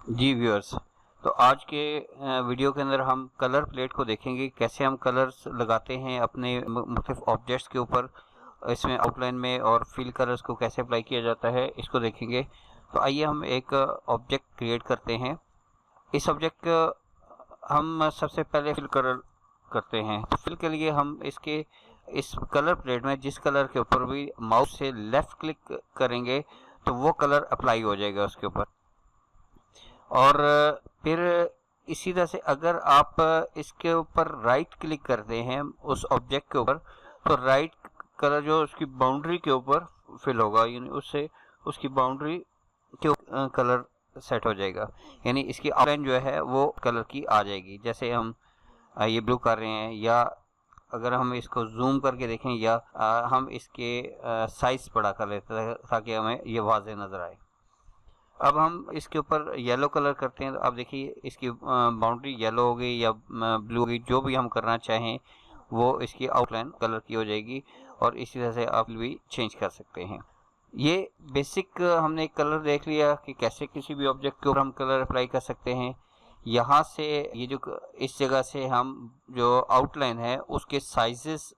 जी viewers, तो आज के वीडियो के अंदर हम कलर प्लेट को देखेंगे, कैसे हम कलर्स लगाते हैं अपने मुख्तलिफ ऑब्जेक्ट्स के ऊपर, इसमें आउटलाइन में, और फिल कलर्स को कैसे अप्लाई किया जाता है इसको देखेंगे। तो आइए हम एक ऑब्जेक्ट क्रिएट करते हैं। इस ऑब्जेक्ट हम सबसे पहले फिल कलर करते हैं। तो फिल के लिए हम इस कलर प्लेट में जिस कलर के ऊपर भी माउस से लेफ़्ट क्लिक करेंगे तो वो कलर अप्लाई हो जाएगा उसके ऊपर। और फिर इसी तरह से अगर आप इसके ऊपर राइट क्लिक करते हैं उस ऑब्जेक्ट के ऊपर, तो राइट कलर जो उसकी बाउंड्री के ऊपर फिल होगा, यानी उससे उसकी बाउंड्री के कलर सेट हो जाएगा, यानी इसकी आउटलाइन जो है वो कलर की आ जाएगी। जैसे हम ये ब्लू कर रहे हैं, या अगर हम इसको जूम करके देखें, या हम इसके साइज बड़ा कर लेते हैं ताकि हमें ये वाज़ेह नज़र आए। अब हम इसके ऊपर येलो कलर करते हैं, तो अब देखिए इसकी बाउंड्री येलो हो गई या ब्लू हो गई, जो भी हम करना चाहें वो इसकी आउटलाइन कलर की हो जाएगी। और इसी तरह से आप भी चेंज कर सकते हैं। ये बेसिक हमने कलर देख लिया कि कैसे किसी भी ऑब्जेक्ट के ऊपर हम कलर अप्लाई कर सकते हैं। यहाँ से ये जो इस जगह से हम जो आउटलाइन है उसके साइजेस,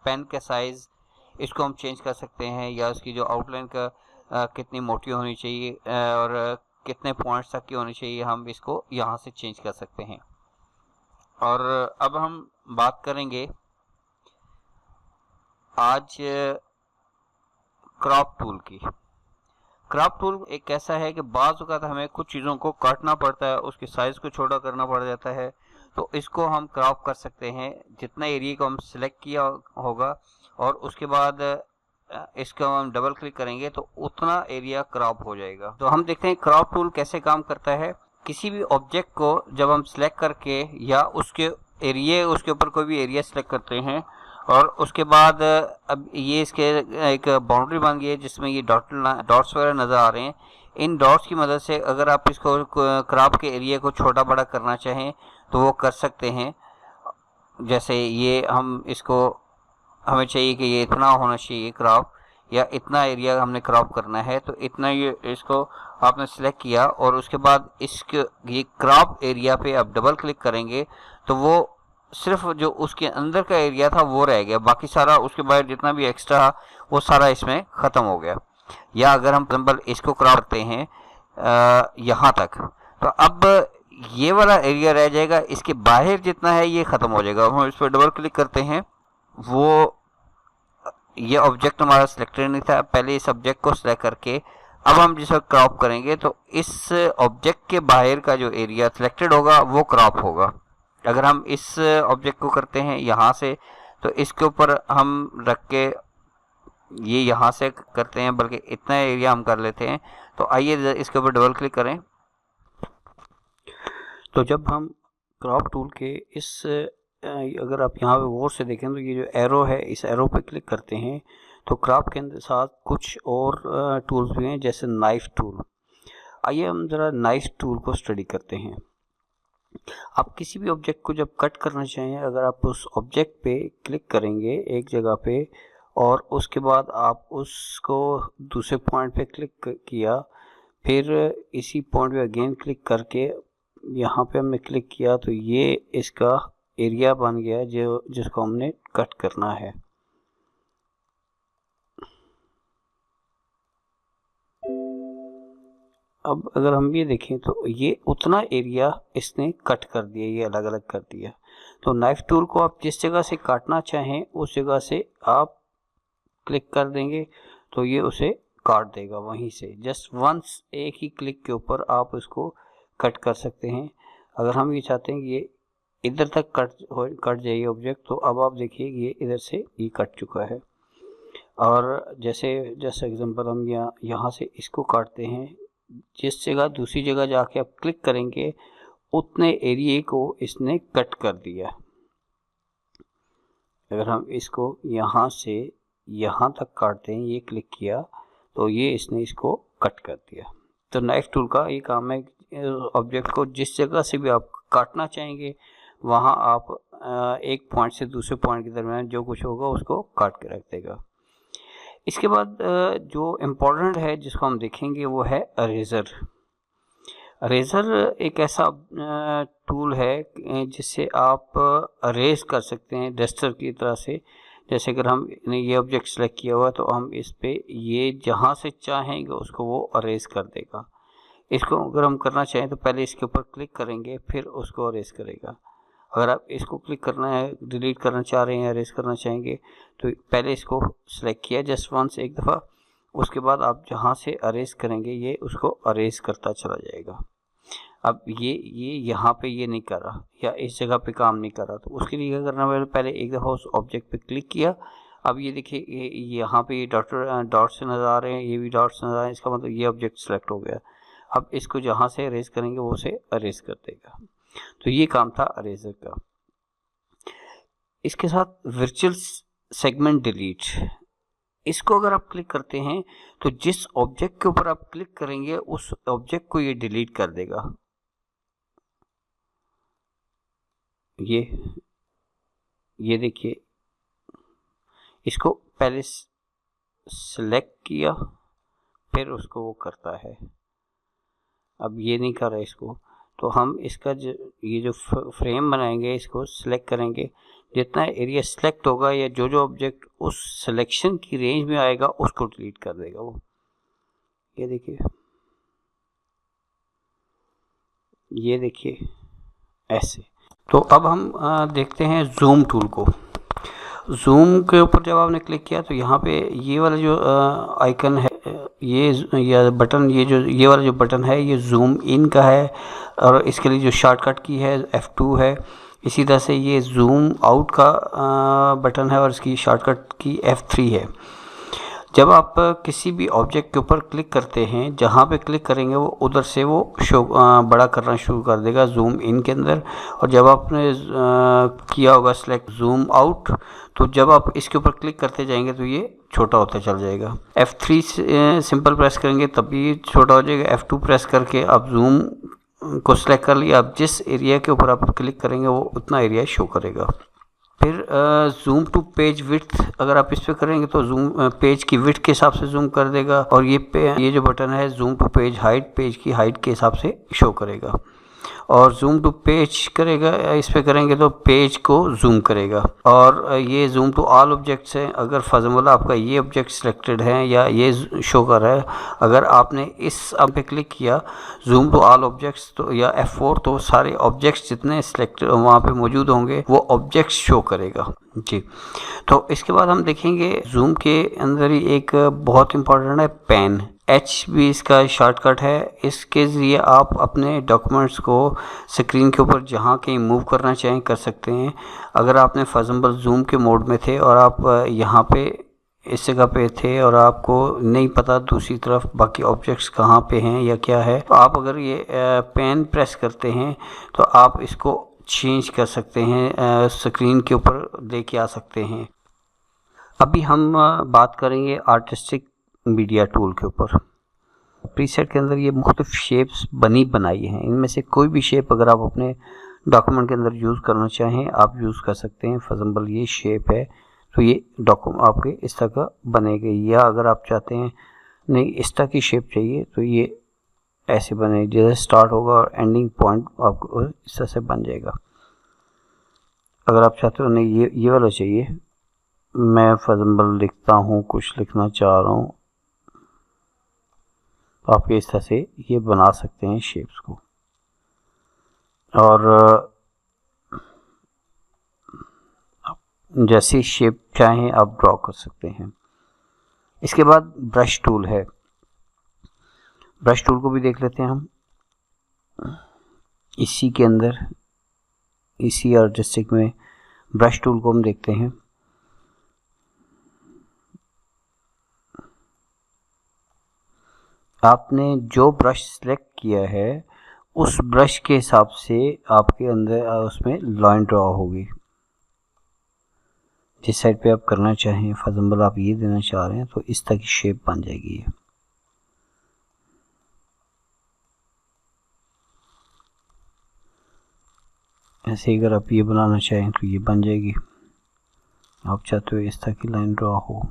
पेन का साइज़, इसको हम चेंज कर सकते हैं, या उसकी जो आउटलाइन का कितनी मोटी होनी चाहिए और कितने पॉइंट्स तक की होनी चाहिए, हम इसको यहाँ से चेंज कर सकते हैं। और अब हम बात करेंगे आज क्रॉप टूल की। क्रॉप टूल एक ऐसा है कि बाज़ औक़ात हमें कुछ चीज़ों को काटना पड़ता है, उसके साइज़ को छोटा करना पड़ जाता है, तो इसको हम क्रॉप कर सकते हैं। जितना एरिया को हम सिलेक्ट किया होगा और उसके बाद इसको हम डबल क्लिक करेंगे तो उतना एरिया क्रॉप हो जाएगा। तो हम देखते हैं क्रॉप टूल कैसे काम करता है। किसी भी ऑब्जेक्ट को जब हम सिलेक्ट करके या उसके ऊपर कोई भी एरिया सिलेक्ट करते हैं, और उसके बाद अब ये इसके एक बाउंड्री बन गई है जिसमें ये डॉट्स वगैरह नज़र आ रहे हैं। इन डॉट्स की मदद से अगर आप इसको क्रॉप के एरिया को छोटा बड़ा करना चाहें तो वो कर सकते हैं। जैसे ये हमें चाहिए कि ये इतना होना चाहिए क्रॉप, या इतना एरिया हमने क्रॉप करना है, तो इतना ये इसको आपने सेलेक्ट किया और उसके बाद ये क्रॉप एरिया पे आप डबल क्लिक करेंगे तो वो सिर्फ जो उसके अंदर का एरिया था वो रह गया, बाकी सारा उसके बाहर जितना भी एक्स्ट्रा वो सारा इसमें ख़त्म हो गया। या अगर हम सिंपल इसको क्रॉप करते हैं यहाँ तक, तो अब ये वाला एरिया रह जाएगा, इसके बाहर जितना है ये ख़त्म हो जाएगा। हम इस पर डबल क्लिक करते हैं, वो ये ऑब्जेक्ट हमारा सिलेक्टेड नहीं था, पहले इस ऑब्जेक्ट को सिलेक्ट करके अब हम जिसे क्रॉप करेंगे तो इस ऑब्जेक्ट के बाहर का जो एरिया सिलेक्टेड होगा वो क्रॉप होगा। अगर हम इस ऑब्जेक्ट को करते हैं यहाँ से, तो इसके ऊपर हम रख के ये यहाँ से करते हैं, बल्कि इतना एरिया हम कर लेते हैं। तो आइए इसके ऊपर डबल क्लिक करें। तो जब हम क्रॉप टूल के अगर आप यहाँ पे गौर से देखें तो ये जो एरो है, इस एरो पे क्लिक करते हैं तो क्रॉप के अंदर साथ कुछ और टूल्स भी हैं, जैसे नाइफ टूल। आइए हम ज़रा नाइफ टूल को स्टडी करते हैं। आप किसी भी ऑब्जेक्ट को जब कट करना चाहें, अगर आप उस ऑब्जेक्ट पे क्लिक करेंगे एक जगह पे, और उसके बाद आप उसको दूसरे पॉइंट पे क्लिक किया, फिर इसी पॉइंट पे अगेन क्लिक करके यहाँ पे हमने क्लिक किया, तो ये इसका एरिया बन गया जिसको हमने कट करना है। अब अगर हम ये देखें तो ये उतना एरिया इसने कट कर दिया, ये अलग अलग कर दिया। तो नाइफ टूल को आप जिस जगह से काटना चाहें उस जगह से आप क्लिक कर देंगे तो ये उसे काट देगा वहीं से। जस्ट वंस, एक ही क्लिक के ऊपर आप उसको कट कर सकते हैं। अगर हम ये चाहते हैं कि ये इधर तक कट जाइए ऑब्जेक्ट, तो अब आप देखिए ये इधर से ये कट चुका है। और जैसे एग्जांपल हम यहाँ से इसको काटते हैं, जिस जगह दूसरी जगह जाके आप क्लिक करेंगे उतने एरिया को इसने कट कर दिया। अगर हम इसको यहाँ से यहाँ तक काटते हैं, ये क्लिक किया तो ये इसने इसको कट कर दिया। तो नाइफ टूल का ये काम है, ऑब्जेक्ट को जिस जगह से भी आप काटना चाहेंगे वहाँ आप एक पॉइंट से दूसरे पॉइंट के दरमियान जो कुछ होगा उसको काट के रख देगा। इसके बाद जो इम्पोर्टेंट है जिसको हम देखेंगे वो है अरेज़र। अरेज़र एक ऐसा टूल है जिससे आप अरेज कर सकते हैं डस्टर की तरह से। जैसे अगर हमने ये ऑब्जेक्ट सेलेक्ट किया हुआ तो हम इस पे ये जहाँ से चाहेंगे उसको वो अरेज कर देगा। इसको अगर हम करना चाहें तो पहले इसके ऊपर क्लिक करेंगे, फिर उसको अरेज करेगा। अगर आप इसको क्लिक करना है, डिलीट करना चाह रहे हैं, अरेज करना चाहेंगे तो पहले इसको सेलेक्ट किया जस्ट वंस एक दफ़ा, उसके बाद आप जहाँ से अरेज करेंगे ये उसको अरेज करता चला जाएगा। अब ये यहाँ पे ये नहीं कर रहा या इस जगह पे काम नहीं कर रहा, तो उसके लिए क्या करना है, पहले एक दफ़ा उस ऑब्जेक्ट पे क्लिक किया। अब ये देखिए ये यहाँ पे ये डॉट से नज़र आ रहे हैं, ये भी डॉट्स नज़र आ रहे हैं, इसका मतलब ये ऑब्जेक्ट सेलेक्ट हो गया। अब इसको जहाँ से अरेज करेंगे वो से अरेज कर देगा। तो ये काम था अरेजर का। इसके साथ वर्चुअल सेगमेंट डिलीट, इसको अगर आप क्लिक करते हैं तो जिस ऑब्जेक्ट के ऊपर आप क्लिक करेंगे उस ऑब्जेक्ट को ये डिलीट कर देगा। ये देखिए, इसको पहले सेलेक्ट किया फिर उसको वो करता है। अब ये नहीं कर रहा इसको, तो हम इसका ये जो फ्रेम बनाएंगे इसको सिलेक्ट करेंगे। जितना एरिया सिलेक्ट होगा या जो ऑब्जेक्ट उस सिलेक्शन की रेंज में आएगा उसको डिलीट कर देगा वो। ये देखिए ऐसे। तो अब हम देखते हैं जूम टूल को। जूम के ऊपर जब आपने क्लिक किया तो यहाँ पे ये वाला जो आइकन है, ये बटन, ये वाला जो बटन है ये जूम इन का है, और इसके लिए जो शॉर्टकट की है F2 है। इसी तरह से ये जूम आउट का बटन है और इसकी शॉर्टकट की F3 है। जब आप किसी भी ऑब्जेक्ट के ऊपर क्लिक करते हैं, जहाँ पे क्लिक करेंगे वो उधर से वो शो बड़ा करना शुरू कर देगा जूम इन के अंदर। और जब आपने किया होगा सेलेक्ट जूम आउट, तो जब आप इसके ऊपर क्लिक करते जाएंगे तो ये छोटा होता चल जाएगा। F3 सिंपल प्रेस करेंगे तब भी छोटा हो जाएगा। F2 प्रेस करके आप जूम को सिलेक्ट कर लिया। आप जिस एरिया के ऊपर आप क्लिक करेंगे वो उतना एरिया शो करेगा। फिर जूम टू पेज विड्थ, अगर आप इस पर करेंगे तो जूम पेज की विड्थ के हिसाब से जूम कर देगा। और ये जो बटन है zoom to page height, page की हाइट के हिसाब से शो करेगा। और जूम टू पेज करेगा, इस पे करेंगे तो पेज को जूम करेगा। और ये जूम टू ऑल ऑब्जेक्ट्स है। अगर फॉर आपका ये ऑब्जेक्ट सिलेक्टेड है या ये शो कर रहा है, अगर आपने इस पे क्लिक किया जूम टू ऑल ऑब्जेक्ट्स तो या F4, तो सारे ऑब्जेक्ट्स जितने सिलेक्ट वहाँ पे मौजूद होंगे वो ऑब्जेक्ट्स शो करेगा जी। तो इसके बाद हम देखेंगे जूम के अंदर ही एक बहुत इंपॉर्टेंट है पेन। H भी इसका शॉर्टकट है। इसके ज़रिए आप अपने डॉक्यूमेंट्स को स्क्रीन के ऊपर जहाँ कहीं मूव करना चाहें कर सकते हैं। अगर आपने फॉर एग्जाम्पल जूम के मोड में थे और आप यहाँ पे इस जगह पे थे और आपको नहीं पता दूसरी तरफ बाकी ऑब्जेक्ट्स कहाँ पे हैं या क्या है, तो आप अगर ये पेन प्रेस करते हैं तो आप इसको चेंज कर सकते हैं, स्क्रीन के ऊपर लेके आ सकते हैं। अभी हम बात करेंगे आर्टिस्टिक मीडिया टूल के ऊपर। प्रीसेट के अंदर ये मुख्तलिफ शेप्स बनाई हैं। इनमें से कोई भी शेप अगर आप अपने डॉक्यूमेंट के अंदर यूज़ करना चाहें आप यूज़ कर सकते हैं। फॉर एग्जाम्पल ये शेप है तो ये डॉक्यूमेंट आपके इस तरह का बनेगा। या अगर आप चाहते हैं नहीं इस तरह की शेप चाहिए तो ये ऐसे बने, जैसे स्टार्ट होगा और एंडिंग पॉइंट आपको इस तरह से बन जाएगा। अगर आप चाहते हो नहीं ये वाला चाहिए, मैं फॉर एग्जाम्पल लिखता हूँ, कुछ लिखना चाह रहा हूँ, तो आप इस तरह से ये बना सकते हैं शेप्स को। और जैसी शेप चाहें आप ड्रॉ कर सकते हैं। इसके बाद ब्रश टूल है। ब्रश टूल को भी देख लेते हैं हम। इसी के अंदर इसी आर्टिस्टिक में ब्रश टूल को हम देखते हैं। आपने जो ब्रश सेलेक्ट किया है उस ब्रश के हिसाब से आपके अंदर उसमें लाइन ड्रॉ होगी। जिस साइड पे आप करना चाहें, फॉर एग्जाम्पल आप ये देना चाह रहे हैं तो इस तरह की शेप बन जाएगी ये। ऐसे अगर आप ये बनाना चाहें तो ये बन जाएगी। आप चाहते हो इस तरह की लाइन ड्रॉ हो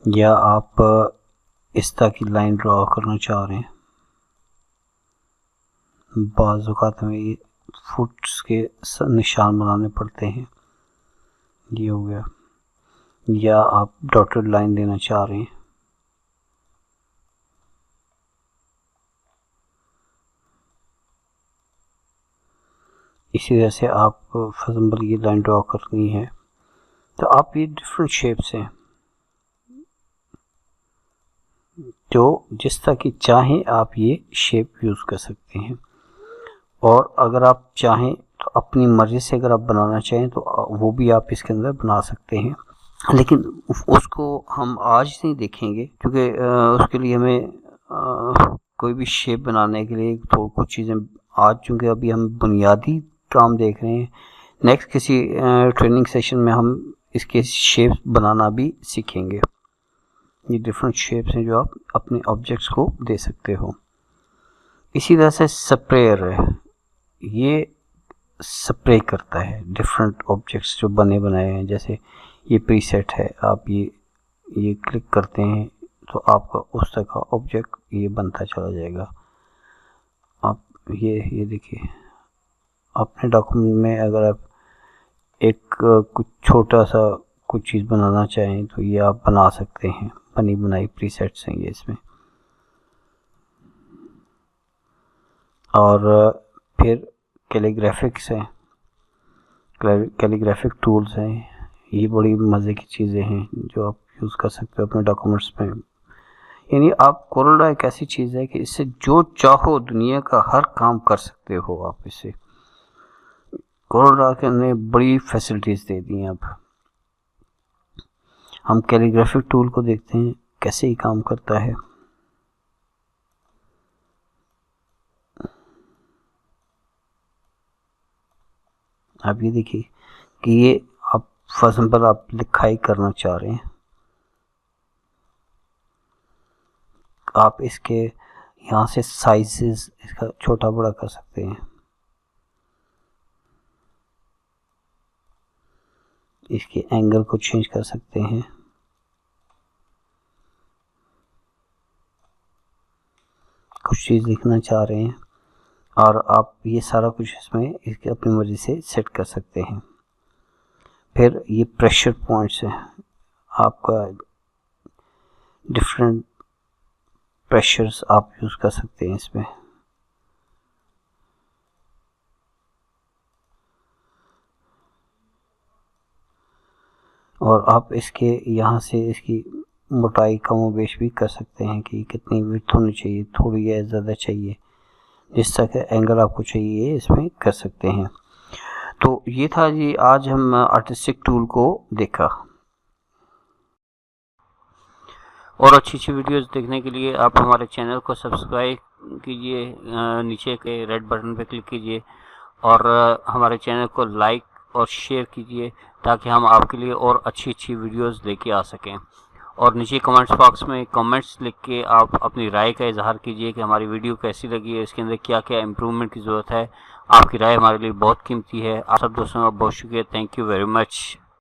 या आप इस तरह की लाइन ड्रॉ करना चाह रहे हैं बाज़ औक़ात में ये फुट्स के निशान बनाने पड़ते हैं। ये हो गया, या आप डॉटेड लाइन देना चाह रहे हैं। इसी तरह से आप फॉर एग्जाम्पल ये लाइन ड्रॉ करनी है तो आप ये डिफरेंट शेप्स हैं जो जिस तरह की चाहें आप ये शेप यूज़ कर सकते हैं। और अगर आप चाहें तो अपनी मर्ज़ी से अगर आप बनाना चाहें तो वो भी आप इसके अंदर बना सकते हैं, लेकिन उसको हम आज नहीं देखेंगे क्योंकि उसके लिए हमें कोई भी शेप बनाने के लिए तो कुछ चीज़ें आज चूँकि अभी हम बुनियादी काम देख रहे हैं, नेक्स्ट किसी ट्रेनिंग सेशन में हम इसके शेप्स बनाना भी सीखेंगे। ये डिफरेंट शेप्स हैं जो आप अपने ऑब्जेक्ट्स को दे सकते हो। इसी तरह से स्प्रेयर है, ये स्प्रे करता है डिफरेंट ऑब्जेक्ट्स जो बने बनाए हैं। जैसे ये प्रीसेट है, आप ये क्लिक करते हैं तो आपका उस तरह का ऑब्जेक्ट ये बनता चला जाएगा। आप ये देखिए, अपने डॉक्यूमेंट में अगर आप एक कुछ छोटा सा कुछ चीज़ बनाना चाहें तो ये आप बना सकते हैं। बनी बनाई प्रीसेट्स हैं ये इसमें। और फिर कैलीग्राफिक्स हैं, कैलीग्राफिक टूल्स हैं। ये बड़ी मज़े की चीज़ें हैं जो आप यूज़ कर सकते हो अपने डॉक्यूमेंट्स में। यानी आप कोरल ड्रॉ एक ऐसी चीज़ है कि इससे जो चाहो दुनिया का हर काम कर सकते हो आप इससे। कोरल ड्रॉ के ने बड़ी फैसिलिटीज़ दे दी हैं। अब हम कैलीग्राफिक टूल को देखते हैं कैसे ही काम करता है। आप ये देखिए कि ये आप फॉर एग्जाम्पल आप लिखाई करना चाह रहे हैं, आप इसके यहाँ से साइजेस इसका छोटा बड़ा कर सकते हैं। इसके एंगल को चेंज कर सकते हैं। कुछ चीज़ लिखना चाह रहे हैं और आप ये सारा कुछ इसमें इसकी अपनी मर्ज़ी से सेट कर सकते हैं। फिर ये प्रेशर पॉइंट्स हैं, आपका डिफरेंट प्रेशर्स आप यूज़ कर सकते हैं इसमें। और आप इसके यहाँ से इसकी मोटाई कमोबेश भी कर सकते हैं कि कितनी विड्थ होनी चाहिए, थोड़ी या ज़्यादा चाहिए, जिस तरह का एंगल आपको चाहिए इसमें कर सकते हैं। तो ये था जी, आज हम आर्टिस्टिक टूल को देखा। और अच्छी वीडियोस देखने के लिए आप हमारे चैनल को सब्सक्राइब कीजिए, नीचे के रेड बटन पर क्लिक कीजिए और हमारे चैनल को लाइक और शेयर कीजिए ताकि हम आपके लिए और अच्छी वीडियोस लेके आ सकें। और नीचे कमेंट्स बॉक्स में कमेंट्स लिख के आप अपनी राय का इजहार कीजिए कि हमारी वीडियो कैसी लगी है, इसके अंदर क्या क्या इम्प्रूवमेंट की ज़रूरत है। आपकी राय हमारे लिए बहुत कीमती है। आप सब दोस्तों का बहुत शुक्रिया। Thank you very much.